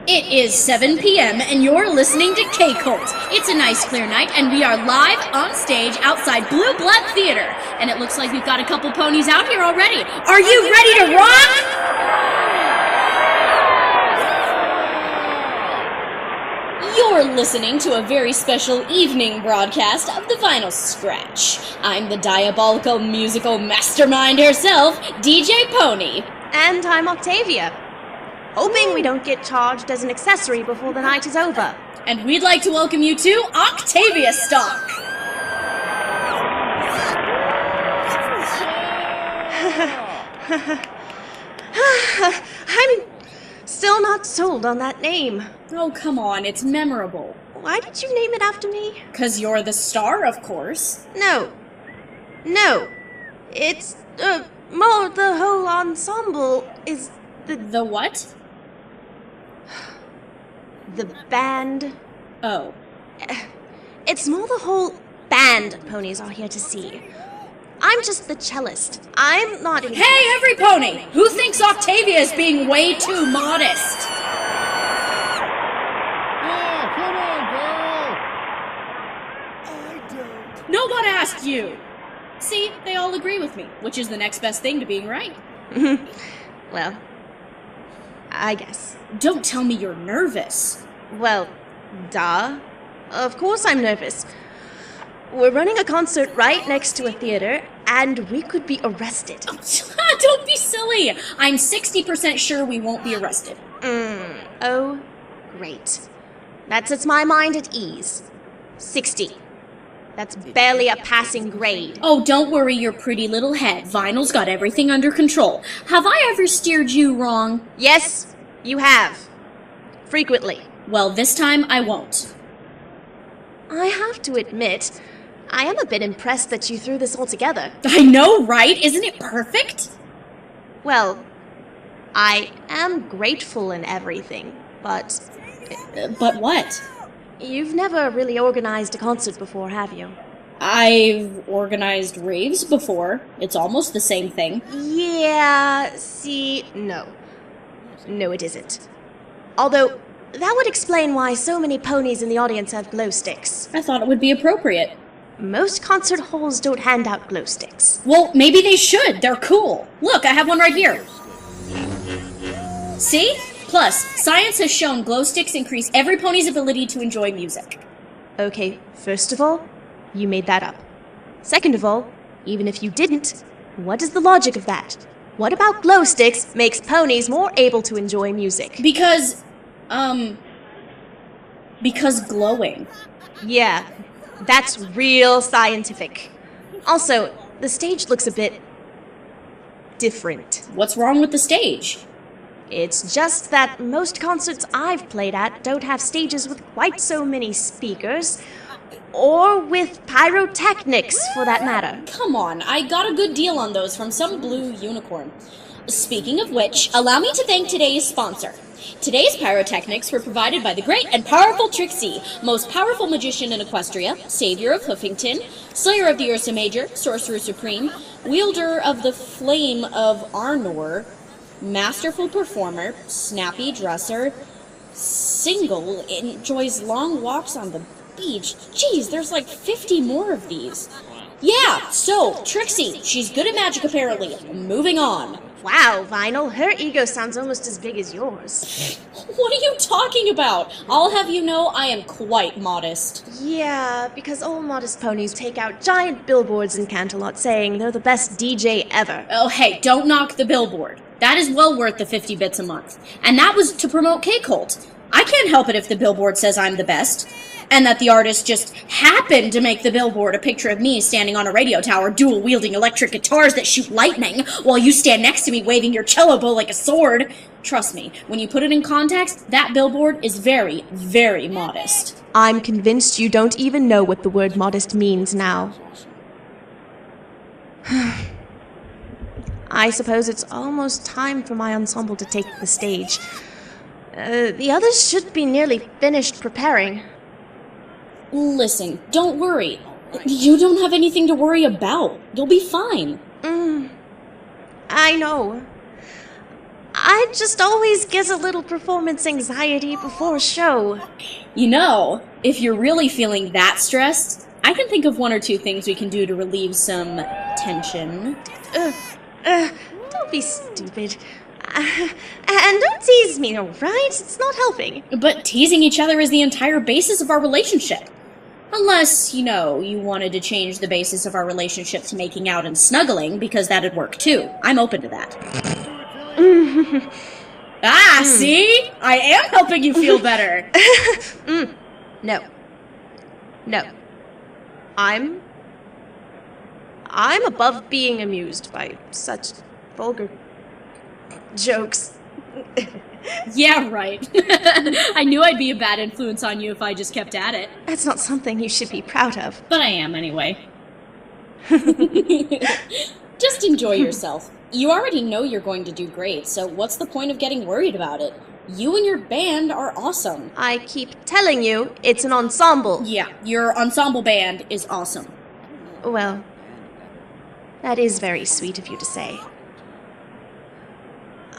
It is 7 p.m. and you're listening to K-COLT. It's a nice clear night and we are live on stage outside Blueblood Theater. And it looks like we've got a couple ponies out here already. Are you ready to rock? You're listening to a very special evening broadcast of the Vinyl Scratch. I'm the diabolical musical mastermind herself, DJ Pony. And I'm Octavia. Hoping we don't get charged as an accessory before the night is over. And we'd like to welcome you to Octavia Stock. I'm still not sold on that name. Oh, come on, it's memorable. Why did you name it after me? 'Cause you're the star, of course. No. It's, more the whole ensemble is The what? the band. Oh. It's more the whole band ponies are here to see. I'm just the cellist. I'm not in... Hey, every pony! Who thinks Octavia is being way too modest? Oh, come on, girl! I don't. No one asked you! See, they all agree with me, which is the next best thing to being right. Well, I guess. Don't tell me you're nervous. Well, duh. Of course I'm nervous. We're running a concert right next to a theater, and we could be arrested. Don't be silly! I'm 60% sure we won't be arrested. Oh, great. That sets my mind at ease. 60. That's barely a passing grade. Oh, don't worry your pretty little head. Vinyl's got everything under control. Have I ever steered you wrong? Yes, you have. Frequently. Well, this time I won't. I have to admit, I am a bit impressed that you threw this all together. I know, right? Isn't it perfect? Well, I am grateful and everything, but But what? you've never really organized a concert before, have you? I've organized raves before. It's almost the same thing. Yeah, see, no. No, it isn't. Although, that would explain why so many ponies in the audience have glow sticks. I thought it would be appropriate. Most concert halls don't hand out glow sticks. Well, maybe they should. They're cool. Look, I have one right here. See? Plus, science has shown glow sticks increase every pony's ability to enjoy music. Okay, first of all, you made that up. Second of all, even if you didn't, what is the logic of that? What about glow sticks makes ponies more able to enjoy music? Because glowing. Yeah, that's real scientific. Also, the stage looks a bit different. What's wrong with the stage? It's just that most concerts I've played at don't have stages with quite so many speakers, or with pyrotechnics, for that matter. Come on, I got a good deal on those from some blue unicorn. Speaking of which, allow me to thank today's sponsor. Today's pyrotechnics were provided by the great and powerful Trixie, most powerful magician in Equestria, savior of Hoofington, slayer of the Ursa Major, sorcerer supreme, wielder of the flame of Arnor, masterful performer, snappy dresser, single, enjoys long walks on the beach. Geez, there's like 50 more of these. Yeah, so, Trixie, she's good at magic apparently. Moving on. Wow, Vinyl, her ego sounds almost as big as yours. What are you talking about? I'll have you know I am quite modest. Yeah, because all modest ponies take out giant billboards in Canterlot saying they're the best DJ ever. Oh, hey, don't knock the billboard. That is well worth the 50 bits a month. And that was to promote K-COLT. I can't help it if the billboard says I'm the best. And that the artist just happened to make the billboard a picture of me standing on a radio tower dual-wielding electric guitars that shoot lightning while you stand next to me waving your cello bow like a sword. Trust me, when you put it in context, that billboard is very, very modest. I'm convinced you don't even know what the word modest means now. I suppose it's almost time for my ensemble to take the stage. The others should be nearly finished preparing. Listen, don't worry. You don't have anything to worry about. You'll be fine. I know. I just always get a little performance anxiety before a show. You know, if you're really feeling that stressed, I can think of one or two things we can do to relieve some tension. Don't be stupid. And don't tease me, alright? It's not helping. But teasing each other is the entire basis of our relationship. Unless, you wanted to change the basis of our relationship to making out and snuggling, because that'd work too. I'm open to that. See? I am helping you feel better. No. I'm above being amused by such vulgar jokes. Yeah, right. I knew I'd be a bad influence on you if I just kept at it. That's not something you should be proud of. But I am anyway. Just enjoy yourself. You already know you're going to do great, so what's the point of getting worried about it? You and your band are awesome. I keep telling you, it's an ensemble. Yeah, your Ensemble-Band is awesome. Well, that is very sweet of you to say.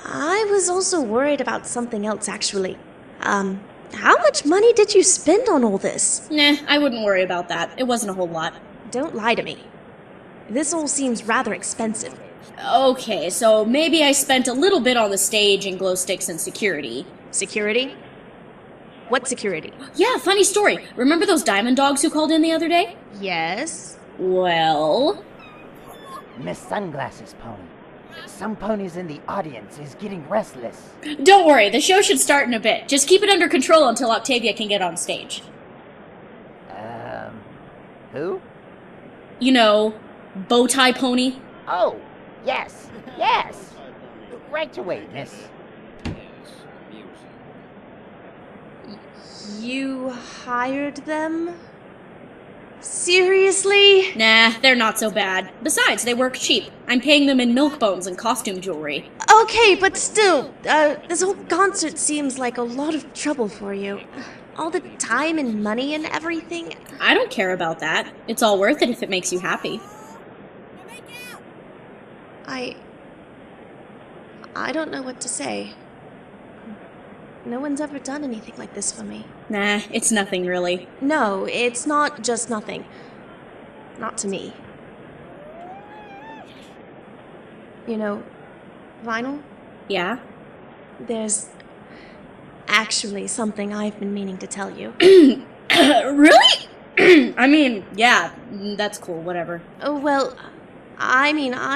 I was also worried about something else, actually. How much money did you spend on all this? Nah, I wouldn't worry about that. It wasn't a whole lot. Don't lie to me. This all seems rather expensive. Okay, so maybe I spent a little bit on the stage and glow sticks and security. Security? What security? Yeah, funny story. Remember those diamond dogs who called in the other day? Yes. Well... Miss Sunglasses Pony. Some ponies in the audience is getting restless. Don't worry, the show should start in a bit. Just keep it under control until Octavia can get on stage. Who? You know, Bowtie Pony. Oh, yes. Right away, miss. You hired them? Seriously? Nah, they're not so bad. Besides, they work cheap. I'm paying them in milk bones and costume jewelry. Okay, but still, this whole concert seems like a lot of trouble for you. All the time and money and everything. I don't care about that. It's all worth it if it makes you happy. I don't know what to say. No one's ever done anything like this for me. Nah, it's nothing really. No, it's not just nothing. Not to me. You know, Vinyl? Yeah? There's actually something I've been meaning to tell you. Really? I mean, yeah, that's cool, whatever. Well, I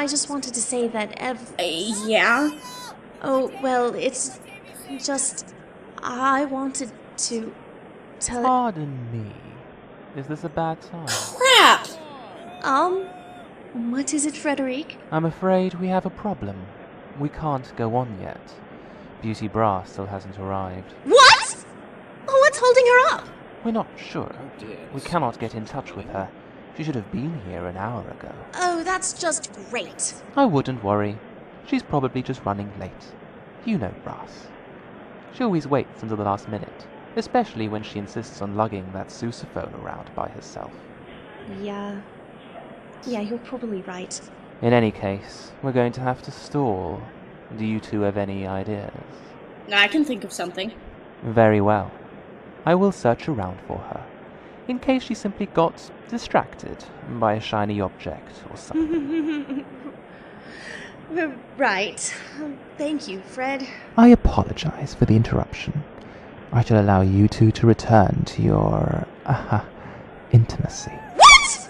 just wanted to say that Yeah? Oh, well, it's just... I wanted to tell... Pardon me. Is this a bad time? Crap! What is it, Frederic? I'm afraid we have a problem. We can't go on yet. Beauty Bra still hasn't arrived. What? What's holding her up? We're not sure. We cannot get in touch with her. She should have been here an hour ago. Oh, that's just great. I wouldn't worry. She's probably just running late. You know Brass. She always waits until the last minute, especially when she insists on lugging that sousaphone around by herself. Yeah, you're probably right. In any case, we're going to have to stall. Do you two have any ideas? I can think of something. Very well. I will search around for her, in case she simply got distracted by a shiny object or something. Right. Thank you, Fred. I apologize for the interruption. I shall allow you two to return to your, intimacy. What?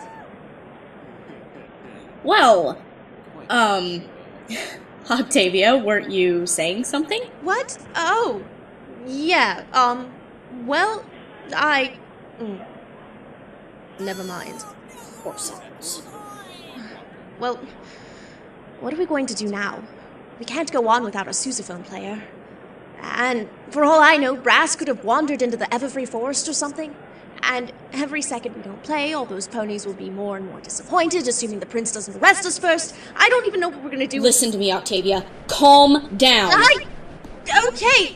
Well, Octavia, weren't you saying something? What? Oh, yeah, well, never mind. Poor sounds. Well, what are we going to do now? We can't go on without a sousaphone player. And for all I know, Brass could have wandered into the Everfree Forest or something. And every second we don't play, all those ponies will be more and more disappointed, assuming the prince doesn't arrest us first. I don't even know what we're gonna do. Listen to me, Octavia. Calm down. Okay.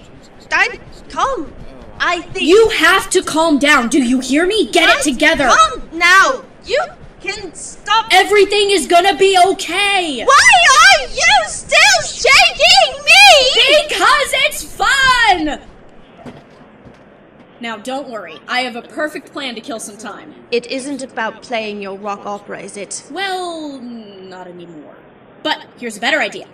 I'm calm. I think... You have to calm down. Do you hear me? Get it together. Calm now. You can stop... Everything is gonna be okay. Why are you still shaking me? Why? Because it's fun! Now, don't worry. I have a perfect plan to kill some time. It isn't about playing your rock opera, is it? Well, not anymore. But here's a better idea.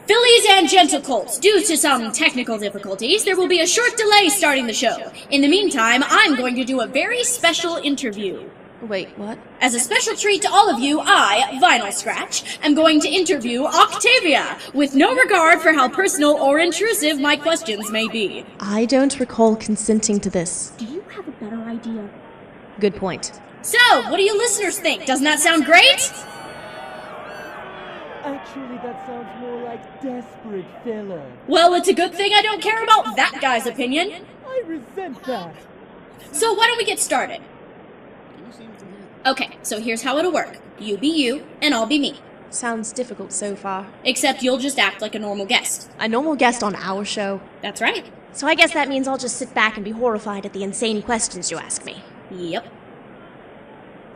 Fillies and gentlecolts, due to some technical difficulties, there will be a short delay starting the show. In the meantime, I'm going to do a very special interview. Wait, what? As a special treat to all of you, I, Vinyl Scratch, am going to interview Octavia, with no regard for how personal or intrusive my questions may be. I don't recall consenting to this. Do you have a better idea? Good point. So, what do you listeners think? Doesn't that sound great? Actually, that sounds more like desperate filler. Well, it's a good thing I don't care about that guy's opinion. I resent that. So why don't we get started? Okay, so here's how it'll work. You be you, and I'll be me. Sounds difficult so far. Except you'll just act like a normal guest. A normal guest on our show. That's right. So I guess that means I'll just sit back and be horrified at the insane questions you ask me. Yep.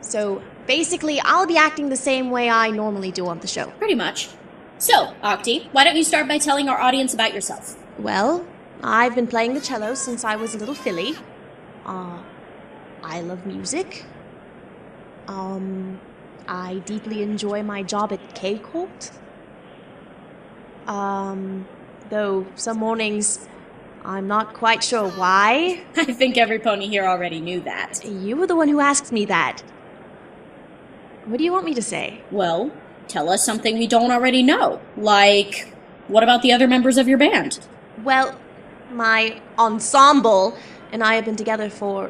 So, basically, I'll be acting the same way I normally do on the show. Pretty much. So, Octy, why don't you start by telling our audience about yourself? Well, I've been playing the cello since I was a little filly. I love music. I deeply enjoy my job at K-COLT. Though some mornings, I'm not quite sure why. I think every pony here already knew that. You were the one who asked me that. What do you want me to say? Well, tell us something we don't already know. Like, what about the other members of your band? Well, my ensemble and I have been together for,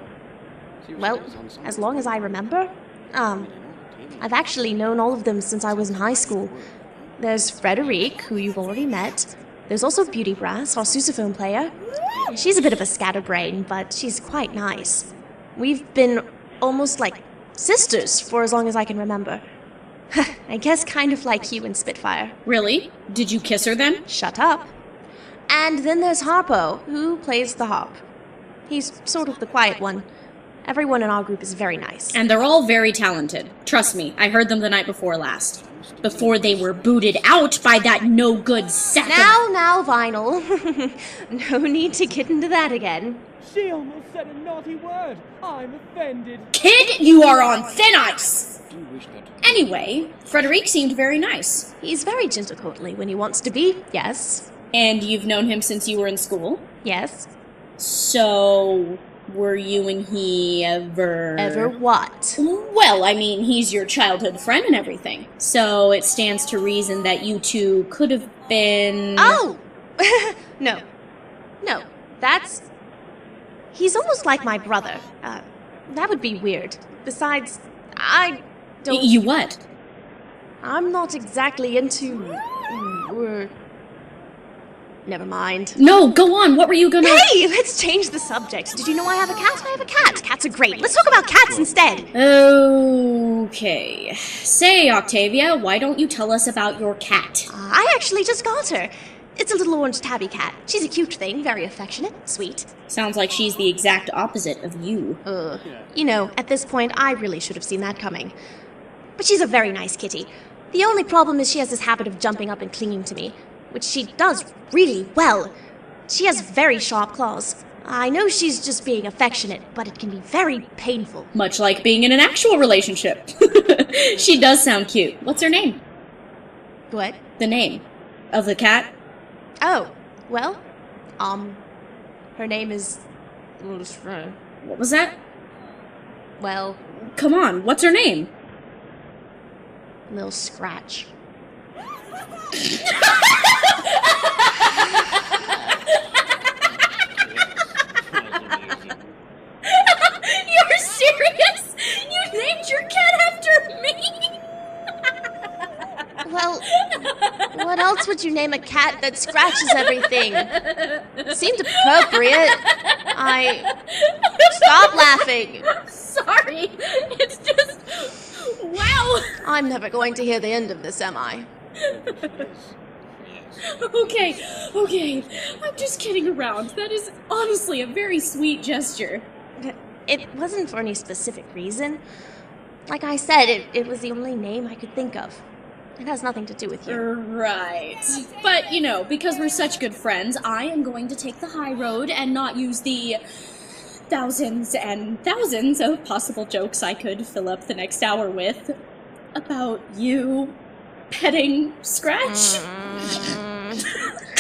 well, as long as I remember. I've actually known all of them since I was in high school. There's Frederic, who you've already met. There's also Beauty Brass, our sousaphone player. She's a bit of a scatterbrain, but she's quite nice. We've been almost like sisters for as long as I can remember. I guess kind of like you and Spitfire. Really? Did you kiss her then? Shut up. And then there's Harpo, who plays the harp. He's sort of the quiet one. Everyone in our group is very nice. And they're all very talented. Trust me, I heard them the night before last. Before they were booted out by that no-good sack of... Now, Vinyl. No need to get into that again. She almost said a naughty word. I'm offended. Kid, you are on thin ice! Anyway, Frederic seemed very nice. He's very gentlecourtly when he wants to be, yes. And you've known him since you were in school? Yes. So, were you and he ever... Ever what? Well, I mean, he's your childhood friend and everything. So it stands to reason that you two could have been... Oh! No. That's... He's almost like my brother. That would be weird. Besides, I don't... You what? I'm not exactly into... Never mind. No, go on. What were you gonna... Hey, let's change the subject. Did you know I have a cat? I have a cat. Cats are great. Let's talk about cats instead. Okay. Say, Octavia, why don't you tell us about your cat? I actually just got her. It's a little orange tabby cat. She's a cute thing, very affectionate, sweet. Sounds like she's the exact opposite of you. You know, at this point, I really should have seen that coming. But she's a very nice kitty. The only problem is she has this habit of jumping up and clinging to me, which she does really well. She has very sharp claws. I know she's just being affectionate, but it can be very painful. Much like being in an actual relationship. She does sound cute. What's her name? What? The name of the cat? Oh, well, her name is... What was that? Well, Come on, what's her name? Lil Scratch. You're serious? You named your cat after me? Well, what else would you name a cat that scratches everything? Seemed appropriate. Stop laughing. Sorry, it's just... Wow. I'm never going to hear the end of this, am I? Okay, I'm just kidding around. That is honestly a very sweet gesture. It wasn't for any specific reason. Like I said, it was the only name I could think of. It has nothing to do with you. Right. But, you know, because we're such good friends, I am going to take the high road and not use the thousands and thousands of possible jokes I could fill up the next hour with about you petting Scratch.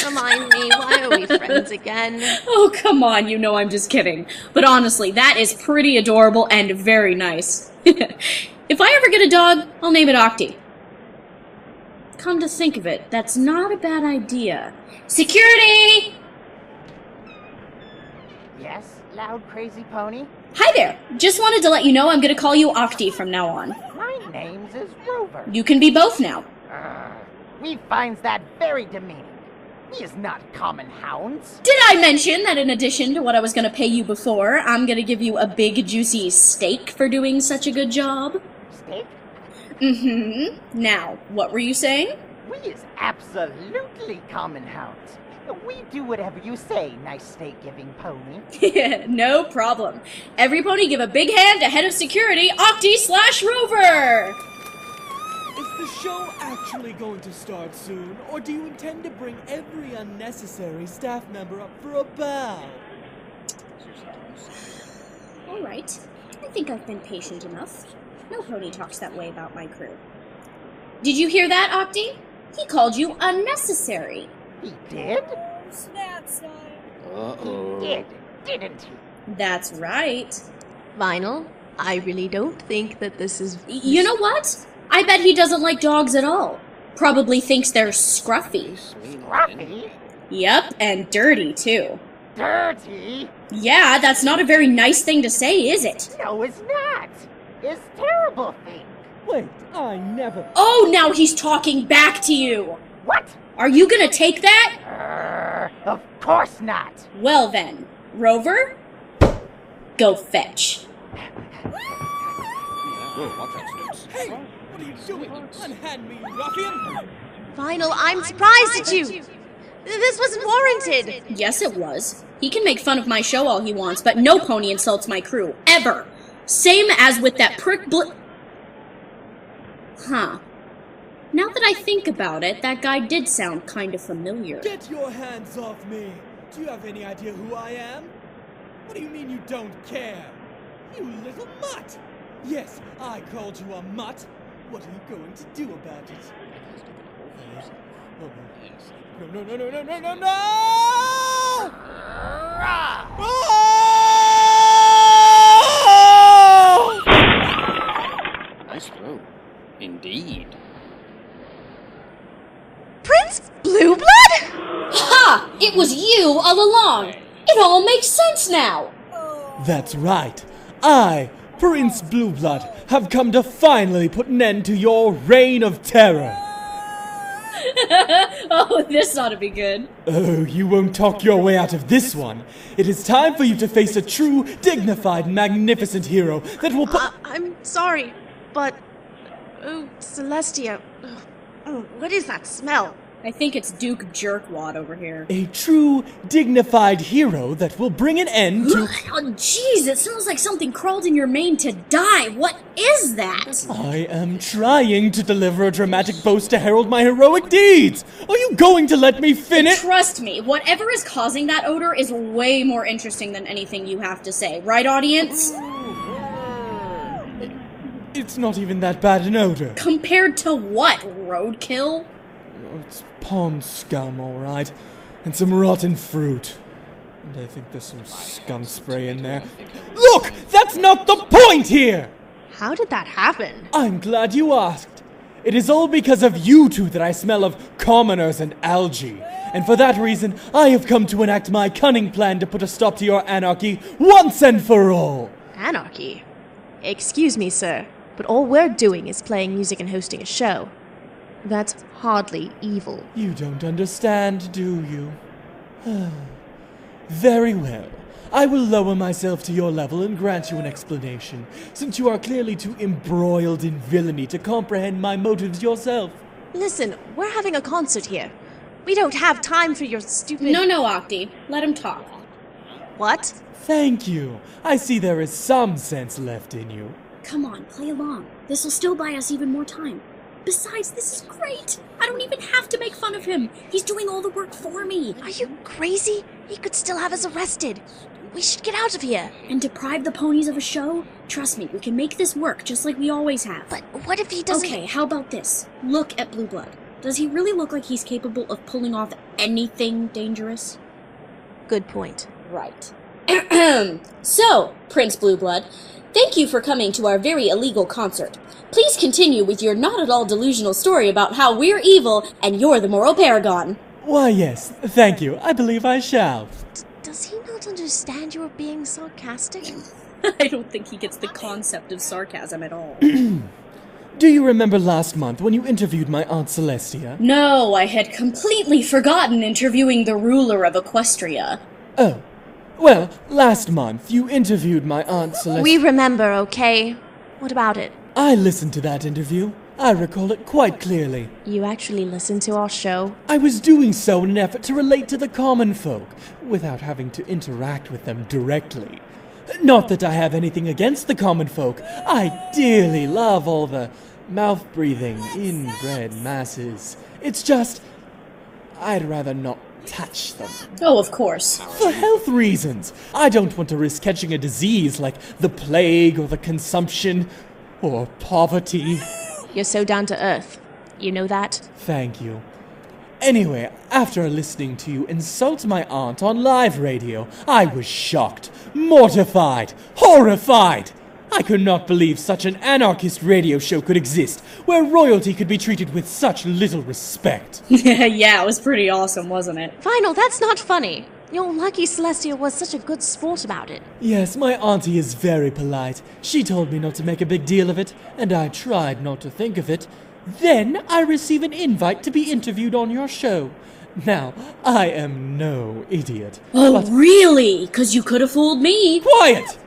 Remind me, why are we friends again? Oh, come on, you know I'm just kidding. But honestly, that is pretty adorable and very nice. If I ever get a dog, I'll name it Octy. Come to think of it, that's not a bad idea. Security! Yes, loud crazy pony? Hi there. Just wanted to let you know I'm gonna call you Octy from now on. My name's is Rover. You can be both now. We finds that very demeaning. We is not common hounds. Did I mention that in addition to what I was gonna pay you before, I'm gonna give you a big juicy steak for doing such a good job? Steak? Mm-hmm. Now, what were you saying? We is absolutely common hounds. We do whatever you say, nice steak-giving pony. No problem. Every pony give a big hand to head of security, Octy/Rover! Is the show actually going to start soon, or do you intend to bring every unnecessary staff member up for a bow? All right. I think I've been patient enough. No pony talks that way about my crew. Did you hear that, Octy? He called you unnecessary. He did? Snap sign. Uh-oh. He did, didn't he? That's right. Vinyl, I really don't think that this is... You know what? I bet he doesn't like dogs at all. Probably thinks they're scruffy. Scruffy? Yep, and dirty, too. Dirty? Yeah, that's not a very nice thing to say, is it? No, it's not. It's terrible thing. Wait, I never... Oh, now he's talking back to you. What? Are you gonna take that? Of course not. Well then, Rover, go fetch. Whoa, watch out, Snoots. Hey, what are you doing? Unhand me, you ruffian! Vinyl, I'm surprised at you! This wasn't warranted! Yes, it was. He can make fun of my show all he wants, but no pony insults my crew, ever. Same as with that prick Huh. Now that I think about it, that guy did sound kind of familiar. Get your hands off me! Do you have any idea who I am? What do you mean you don't care? You little mutt! Yes, I called you a mutt. What are you going to do about it? No, no, no, no, no, no, no, no! Nice throw. Indeed. Prince Blueblood? Ha! It was you all along! It all makes sense now! That's right. I, Prince Blueblood, have come to finally put an end to your reign of terror. Oh, this ought to be good. Oh, you won't talk your way out of this one. It is time for you to face a true, dignified, magnificent hero that will put... I'm sorry, but... Oh, Celestia... Oh, what is that smell? I think it's Duke Jerkwad over here. A true, dignified hero that will bring an end to... Oh, jeez, it smells like something crawled in your mane to die. What is that? I am trying to deliver a dramatic boast to herald my heroic deeds. Are you going to let me finish? Trust me, whatever is causing that odor is way more interesting than anything you have to say. Right, audience? It's not even that bad an odor. Compared to what, roadkill? It's pond scum, all right. And some rotten fruit. And I think there's some scum spray in there. Look! That's not the point here! How did that happen? I'm glad you asked. It is all because of you two that I smell of commoners and algae. And for that reason, I have come to enact my cunning plan to put a stop to your anarchy once and for all. Anarchy? Excuse me, sir, but all we're doing is playing music and hosting a show. That's hardly evil. You don't understand, do you? Very well. I will lower myself to your level and grant you an explanation, since you are clearly too embroiled in villainy to comprehend my motives yourself. Listen, we're having a concert here. We don't have time for your stupid... No, Octy. Let him talk. What? Thank you. I see there is some sense left in you. Come on, play along. This'll still buy us even more time. Besides, this is great. I don't even have to make fun of him. He's doing all the work for me. Are you crazy? He could still have us arrested. We should get out of here. And deprive the ponies of a show? Trust me, we can make this work just like we always have. But what if he doesn't... Okay, how about this? Look at Blueblood. Does he really look like he's capable of pulling off anything dangerous? Good point. Right. So, Prince Blueblood, thank you for coming to our very illegal concert. Please continue with your not at all delusional story about how we're evil and you're the moral paragon. Why, yes, thank you. I believe I shall. Does he not understand you're being sarcastic? I don't think he gets the concept of sarcasm at all. Do you remember last month when you interviewed my Aunt Celestia? No, I had completely forgotten interviewing the ruler of Equestria. Oh. Well, last month you interviewed my Aunt Celestia. We remember, okay? What about it? I listened to that interview. I recall it quite clearly. You actually listened to our show? I was doing so in an effort to relate to the common folk, without having to interact with them directly. Not that I have anything against the common folk. I dearly love all the mouth-breathing, inbred masses. It's just, I'd rather not touch them. Oh, of course. For health reasons. I don't want to risk catching a disease like the plague or the consumption or poverty. You're so down to earth. You know that? Thank you. Anyway, after listening to you insult my aunt on live radio, I was shocked, mortified, horrified. I could not believe such an anarchist radio show could exist, where royalty could be treated with such little respect. Yeah, it was pretty awesome, wasn't it? Final, that's not funny. You're lucky Celestia was such a good sport about it. Yes, my auntie is very polite. She told me not to make a big deal of it, and I tried not to think of it. Then I receive an invite to be interviewed on your show. Now, I am no idiot. Oh, but really? 'Cause you could have fooled me. quiet!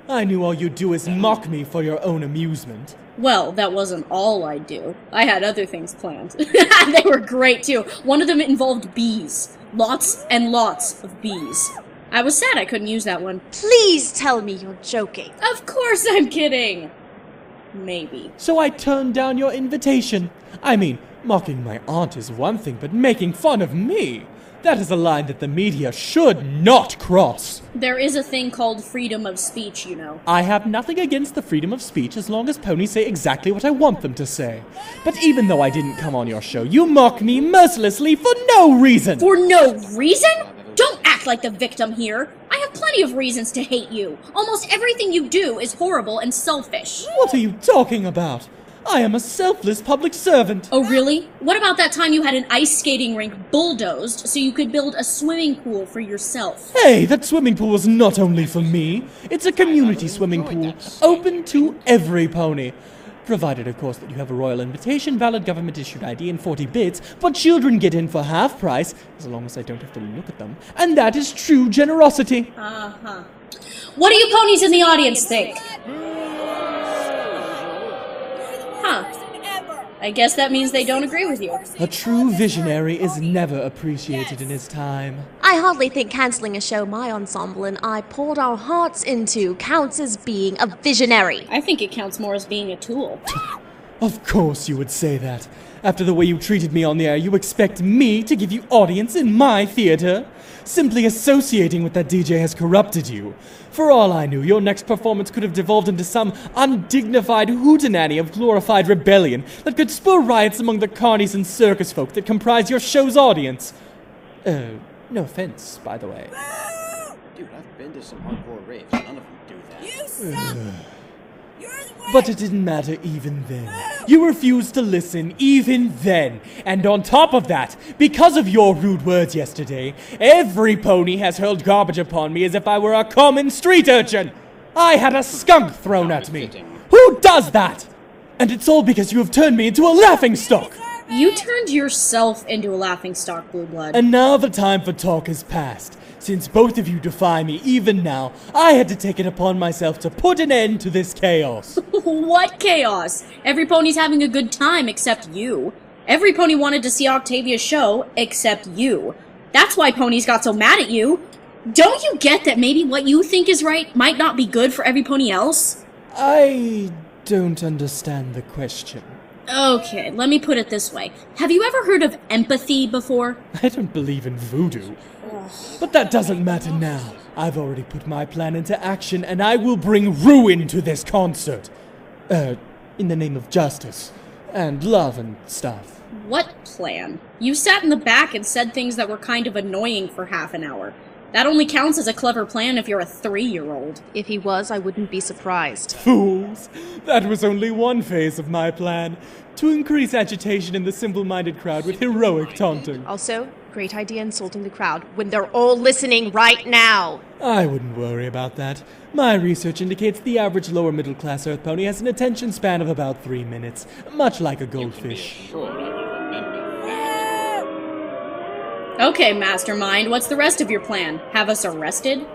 I knew all you'd do is mock me for your own amusement. Well, that wasn't all I'd do. I had other things planned. They were great, too. One of them involved bees. Lots and lots of bees. I was sad I couldn't use that one. Please tell me you're joking. Of course I'm kidding. Maybe. So I turned down your invitation. I mean, mocking my aunt is one thing, but making fun of me, that is a line that the media should not cross. There is a thing called freedom of speech, you know. I have nothing against the freedom of speech as long as ponies say exactly what I want them to say. But even though I didn't come on your show, you mock me mercilessly for no reason. For no reason? Don't act like the victim here. I have plenty of reasons to hate you. Almost everything you do is horrible and selfish. What are you talking about? I am a selfless public servant. Oh, really? What about that time you had an ice skating rink bulldozed so you could build a swimming pool for yourself? Hey, that swimming pool was not only for me. It's a community swimming pool, open to every pony. Provided, of course, that you have a royal invitation, valid government-issued ID, and 40 bits, but children get in for half price, as long as I don't have to look at them. And that is true generosity. Uh-huh. What do you ponies in the audience think? Huh. I guess that means they don't agree with you. A true visionary is never appreciated in his time. I hardly think cancelling a show my ensemble and I poured our hearts into counts as being a visionary. I think it counts more as being a tool. Of course you would say that. After the way you treated me on the air, you expect me to give you audience in my theater? Simply associating with that DJ has corrupted you. For all I knew, your next performance could have devolved into some undignified hootenanny of glorified rebellion that could spur riots among the carnies and circus folk that comprise your show's audience. No offense, by the way. Dude, I've been to some hardcore raves. None of them do that. You suck! You're the way! But it didn't matter even then. You refused to listen even then. And on top of that, because of your rude words yesterday, every pony has hurled garbage upon me as if I were a common street urchin. I had a skunk thrown at me. Who does that? And it's all because you have turned me into a laughingstock. You turned yourself into a laughingstock, Blueblood. And now the time for talk has passed. Since both of you defy me even now, I had to take it upon myself to put an end to this chaos. What chaos? Every pony's having a good time except you. Every pony wanted to see Octavia's show except you. That's why ponies got so mad at you. Don't you get that maybe what you think is right might not be good for every pony else? I don't understand the question. Okay, let me put it this way. Have you ever heard of empathy before? I don't believe in voodoo. But that doesn't matter now. I've already put my plan into action, and I will bring ruin to this concert. In the name of justice and love and stuff. What plan? You sat in the back and said things that were kind of annoying for half an hour. That only counts as a clever plan if you're a 3-year-old. If he was, I wouldn't be surprised. Fools! That was only one phase of my plan. To increase agitation in the simple-minded crowd with heroic taunting. Also, great idea insulting the crowd when they're all listening right now. I wouldn't worry about that. My research indicates the average lower-middle-class Earth pony has an attention span of about 3 minutes, much like a goldfish. Okay, Mastermind, what's the rest of your plan? Have us arrested?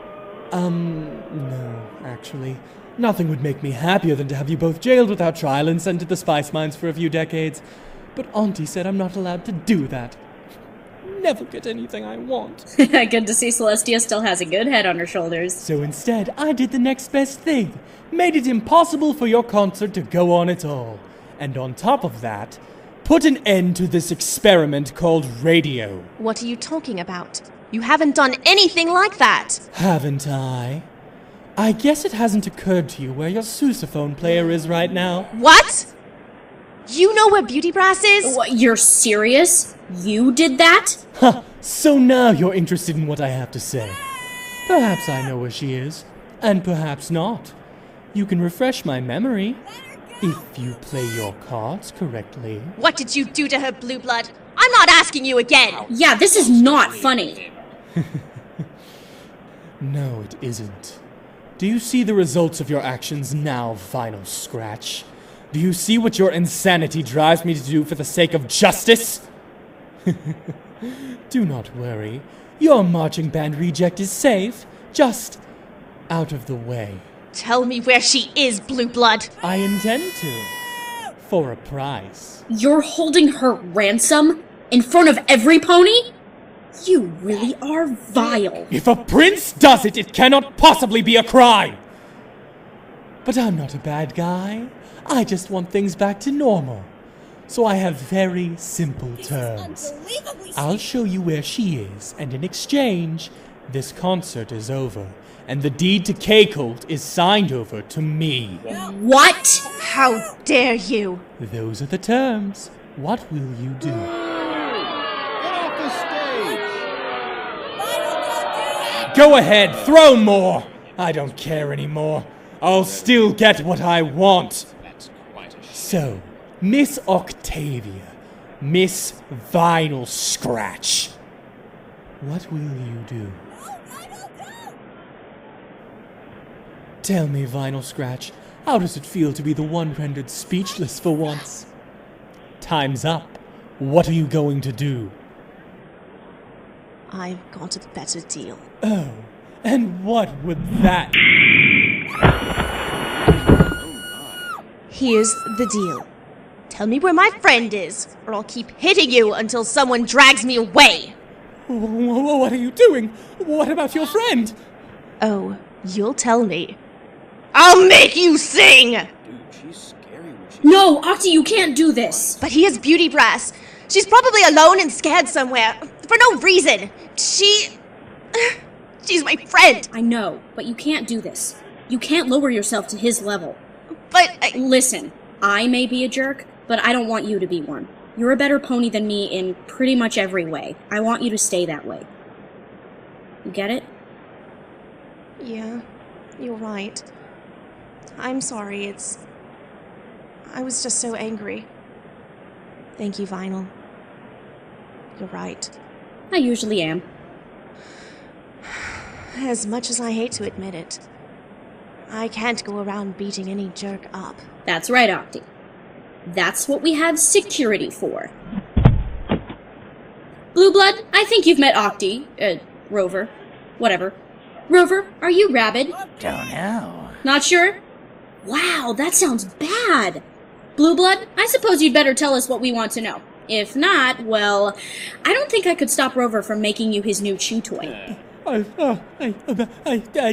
No, actually. Nothing would make me happier than to have you both jailed without trial and sent to the spice mines for a few decades. But Auntie said I'm not allowed to do that. Never get anything I want. Good to see Celestia still has a good head on her shoulders. So instead, I did the next best thing. Made it impossible for your concert to go on at all. And on top of that, put an end to this experiment called radio. What are you talking about? You haven't done anything like that. Haven't I? I guess it hasn't occurred to you where your sousaphone player is right now. What? You know where Beauty Brass is? What, you're serious? You did that? Ha! So now you're interested in what I have to say. Perhaps I know where she is, and perhaps not. You can refresh my memory if you play your cards correctly. What did you do to her, Blueblood? I'm not asking you again! Yeah, this is not funny. No, it isn't. Do you see the results of your actions now, Vinyl Scratch? Do you see what your insanity drives me to do for the sake of justice? Do not worry. Your marching band reject is safe, just out of the way. Tell me where she is, Blueblood. I intend to. For a price. You're holding her ransom? In front of every pony? You really are vile. If a prince does it, it cannot possibly be a crime! But I'm not a bad guy. I just want things back to normal. So I have very simple terms. I'll show you where she is, and in exchange, this concert is over, and the deed to K-COLT is signed over to me. What? How dare you? Those are the terms. What will you do? Get off the stage! Go ahead, throw more! I don't care anymore. I'll still get what I want. That's quite a shame. So, Miss Octavia, Miss Vinyl Scratch, what will you do? Tell me, Vinyl Scratch, how does it feel to be the one rendered speechless for once? Time's up. What are you going to do? I've got a better deal. Oh, and what would that... Here's the deal. Tell me where my friend is, or I'll keep hitting you until someone drags me away. What are you doing? What about your friend? Oh, you'll tell me. I'll make you sing! Dude, she's scary when she... No, Octy, you can't do this. But he has Beauty Brass. She's probably alone and scared somewhere, for no reason. She's my friend. I know, but you can't do this. You can't lower yourself to his level. But Listen, I may be a jerk, but I don't want you to be one. You're a better pony than me in pretty much every way. I want you to stay that way. You get it? Yeah, you're right. I'm sorry, I was just so angry. Thank you, Vinyl. You're right. I usually am. As much as I hate to admit it, I can't go around beating any jerk up. That's right, Octy. That's what we have security for. Blueblood, I think you've met Octy. Rover. Whatever. Rover, are you rabid? Don't know. Not sure? Wow, that sounds bad. Blueblood, I suppose you'd better tell us what we want to know. If not, well, I don't think I could stop Rover from making you his new chew toy. I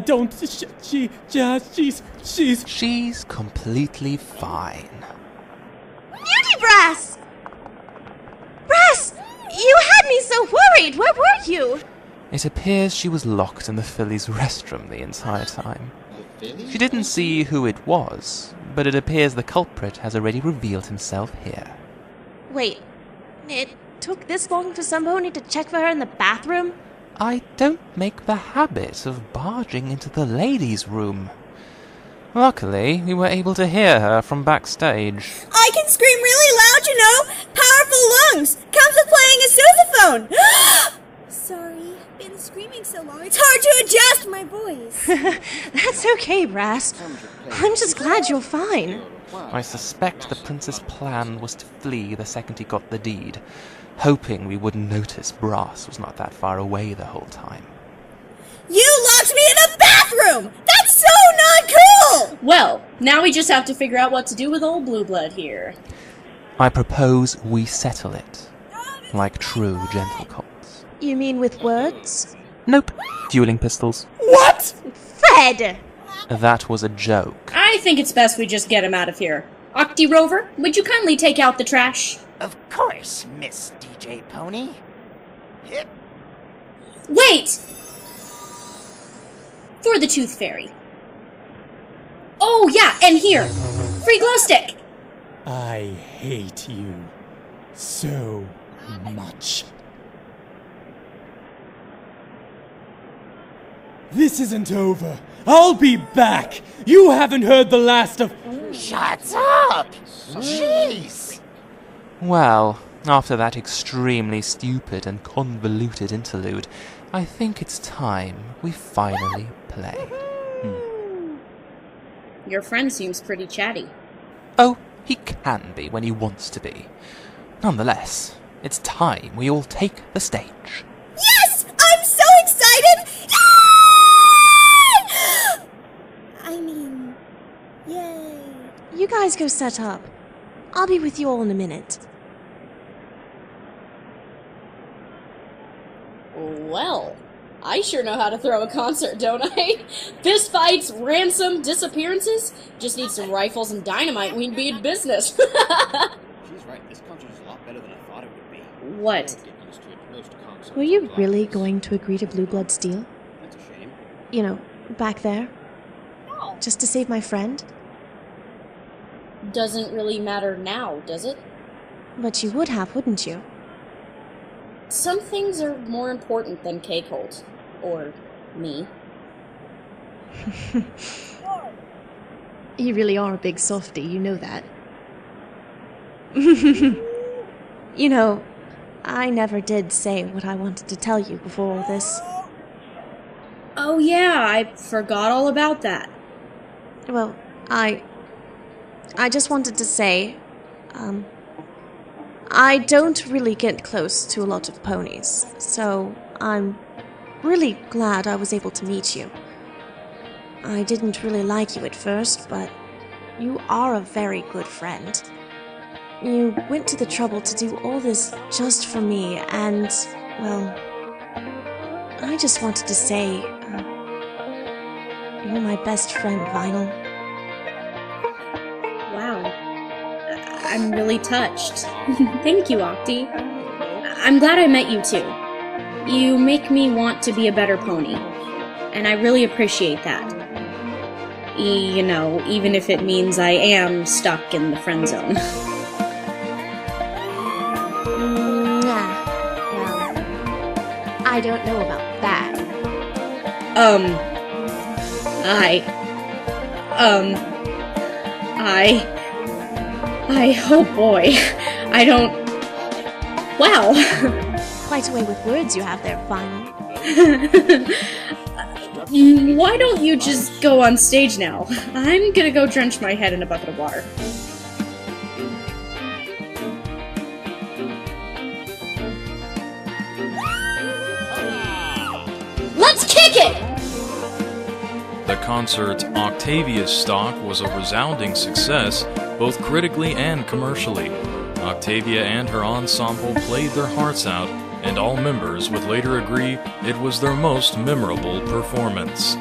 don't. She's. She's completely fine. Beauty Brass! Brass! Brass! You had me so worried! Where were you? It appears she was locked in the filly's restroom the entire time. She didn't see who it was, but it appears the culprit has already revealed himself here. Wait, it took this long for some pony to check for her in the bathroom? I don't make the habit of barging into the ladies' room. Luckily, we were able to hear her from backstage. I can scream really loud, you know. Powerful lungs. Comes with playing a sousaphone. Sorry, been screaming so long, it's hard to adjust my voice. That's okay, Brass. I'm just glad you're fine. I suspect the prince's plan was to flee the second he got the deed, hoping we wouldn't notice Brass was not that far away the whole time. You locked me in a bathroom! That's so not cool! Well, now we just have to figure out what to do with old Blueblood here. I propose we settle it, like true gentle colts. You mean with words? Nope. Dueling pistols. What? Fred! That was a joke. I think it's best we just get him out of here. Octy, Rover, would you kindly take out the trash? Of course, Miss DJ Pony. Hip. Wait! For the Tooth Fairy. Oh, yeah, and here. Free glow stick. I hate you so much. This isn't over. I'll be back. You haven't heard the last of... Shut up! Jeez! Well, after that extremely stupid and convoluted interlude, I think it's time we finally play. Your friend seems pretty chatty. Oh, he can be when he wants to be. Nonetheless, it's time we all take the stage. Yes! I'm so excited! Yay! I mean, yay. You guys go set up. I'll be with you all in a minute. Well, I sure know how to throw a concert, don't I? Fist fights, ransom, disappearances. Just need some rifles and dynamite and we'd be in business. She's right. This concert is a lot better than I thought it would be. What? Get used to it. Most concerts Were you are like really this. going to agree to Blueblood's deal? That's a shame. You know, back there? No. Just to save my friend? Doesn't really matter now, does it? But you would have, wouldn't you? Some things are more important than K-COLT. Or me. You really are a big softie, you know that. You know, I never did say what I wanted to tell you before all this. Oh yeah, I forgot all about that. Well, I just wanted to say, I don't really get close to a lot of ponies, so I'm really glad I was able to meet you. I didn't really like you at first, but you are a very good friend. You went to the trouble to do all this just for me, and, well, I just wanted to say, you're my best friend, Vinyl. Wow. I'm really touched. Thank you, Octy. I'm glad I met you too. You make me want to be a better pony. And I really appreciate that. You know, even if it means I am stuck in the friend zone. Well, I don't know about that. Oh boy. I don't... Wow. Quite a way with words you have there, Vinyl. Why don't you just go on stage now? I'm gonna go drench my head in a bucket of water. Let's kick it! The concert Octavia's Stock was a resounding success, both critically and commercially. Octavia and her ensemble played their hearts out, and all members would later agree it was their most memorable performance.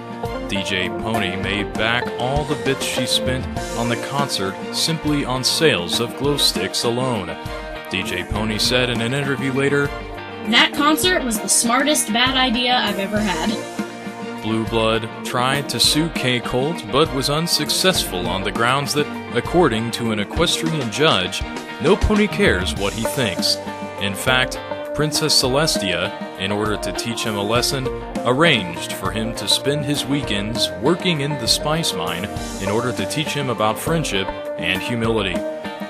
DJ Pony made back all the bits she spent on the concert simply on sales of glow sticks alone. DJ Pony said in an interview later, "That concert was the smartest bad idea I've ever had." Blueblood tried to sue K-COLT but was unsuccessful on the grounds that, according to an equestrian judge, no pony cares what he thinks. In fact, Princess Celestia, in order to teach him a lesson, arranged for him to spend his weekends working in the spice mine in order to teach him about friendship and humility.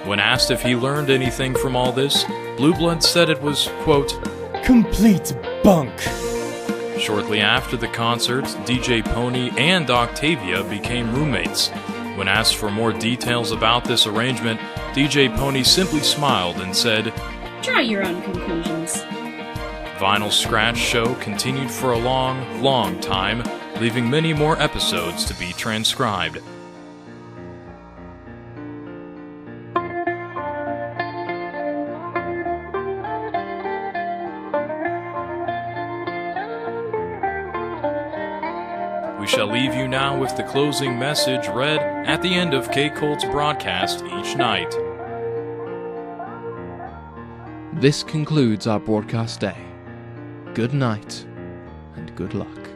When asked if he learned anything from all this, Blueblood said it was, quote, complete bunk. Shortly after the concert, DJ Pony and Octavia became roommates. When asked for more details about this arrangement, DJ Pony simply smiled and said, "Draw your own conclusions." Vinyl Scratch Show continued for a long, long time, leaving many more episodes to be transcribed. We shall leave you now with the closing message read at the end of K-COLT's broadcast each night. This concludes our broadcast day. Good night, and good luck.